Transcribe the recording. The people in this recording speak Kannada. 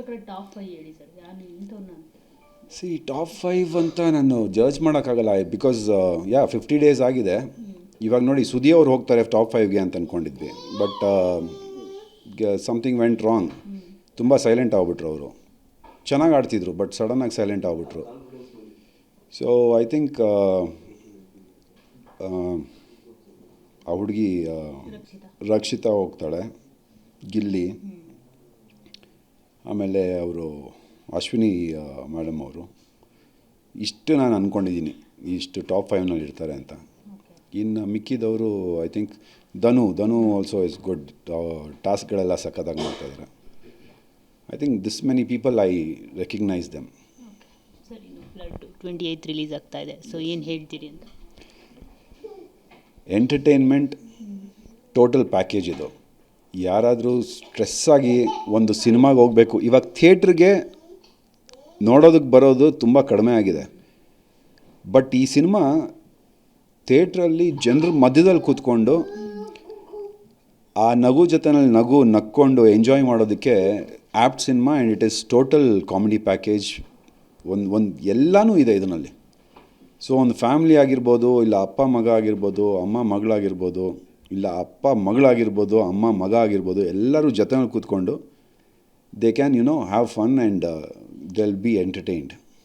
ಪ್ರಕಾರ ಟಾಪ್ 5 ಹೇಳಿ ಸರ್, ಯಾರು ಇಂಥವ್ನ ಸಿ ಟಾಪ್ 5 ಅಂತ ನಾನು ಜಡ್ಜ್ ಮಾಡೋಕ್ಕಾಗಲ್ಲ, ಬಿಕಾಸ್ 50 ಡೇಸ್ ಆಗಿದೆ. ಇವಾಗ ನೋಡಿ ಸುದಿ ಅವ್ರು ಹೋಗ್ತಾರೆ ಟಾಪ್ 5ಗೆ ಅಂತ ಅಂದ್ಕೊಂಡಿದ್ವಿ, ಬಟ್ ಸಮಥಿಂಗ್ ವೆಂಟ್ ರಾಂಗ್. ತುಂಬ ಸೈಲೆಂಟ್ ಆಗ್ಬಿಟ್ರು ಅವರು. ಚೆನ್ನಾಗಿ ಆಡ್ತಿದ್ರು ಬಟ್ ಸಡನ್ನಾಗಿ ಸೈಲೆಂಟ್ ಆಗ್ಬಿಟ್ರು. ಸೊ ಐ ಥಿಂಕ್ ಆ ಹುಡುಗಿ ರಕ್ಷಿತಾ ಹೋಗ್ತಾಳೆ, ಗಿಲ್ಲಿ, ಆಮೇಲೆ ಅವರು ಅಶ್ವಿನಿ ಮೇಡಮ್ ಅವರು. ಇಷ್ಟು ನಾನು ಅಂದ್ಕೊಂಡಿದ್ದೀನಿ ಇಷ್ಟು ಟಾಪ್ 5ನಲ್ಲಿ ಇರ್ತಾರೆ ಅಂತ. ಇನ್ನು ಮಿಕ್ಕಿದವರು I think Dhanu also is good. ಟಾಸ್ಕ್ಗಳೆಲ್ಲ ಸಖತ್ತಾಗಿ ಮಾಡ್ತಾಯಿದ್ದಾರೆ. I think this many people I recognise them. Sir, ಇನ್ನು ಫ್ಲಡ್ 28 ರಿಲೀಸ್ ಆಗ್ತಾ ಇದೆ, ಸೊ ಏನು ಹೇಳ್ತೀರಿ ಅಂತ? ಎಂಟರ್ಟೈನ್ಮೆಂಟ್ ಟೋಟಲ್ ಪ್ಯಾಕೇಜ್ ಇದು. ಯಾರಾದರೂ ಸ್ಟ್ರೆಸ್ಸಾಗಿ ಒಂದು ಸಿನಿಮಾಗೆ ಹೋಗಬೇಕು, ಇವಾಗ ಥಿಯೇಟ್ರಿಗೆ ನೋಡೋದಕ್ಕೆ ಬರೋದು ತುಂಬ ಕಡಿಮೆ ಆಗಿದೆ. ಬಟ್ ಈ ಸಿನಿಮಾ ಥಿಯೇಟ್ರಲ್ಲಿ ಜನರ ಮಧ್ಯದಲ್ಲಿ ಕೂತ್ಕೊಂಡು ಆ ನಗು ಜೊತೆನಲ್ಲಿ ನಕ್ಕೊಂಡು ಎಂಜಾಯ್ ಮಾಡೋದಕ್ಕೆ apt cinema. And it is total comedy package. ಒಂದು ಎಲ್ಲನೂ ಇದೆ ಇದರಲ್ಲಿ. ಸೊ ಒಂದು ಫ್ಯಾಮ್ಲಿ ಆಗಿರ್ಬೋದು, ಇಲ್ಲ ಅಪ್ಪ ಮಗ ಆಗಿರ್ಬೋದು, ಅಮ್ಮ ಮಗಳಾಗಿರ್ಬೋದು, ಇಲ್ಲ ಅಪ್ಪ ಮಗಳಾಗಿರ್ಬೋದು, ಅಮ್ಮ ಮಗ ಆಗಿರ್ಬೋದು, ಎಲ್ಲರೂ ಜೊತೆನಲ್ಲಿ ಕೂತ್ಕೊಂಡು they can have fun and they will be entertained.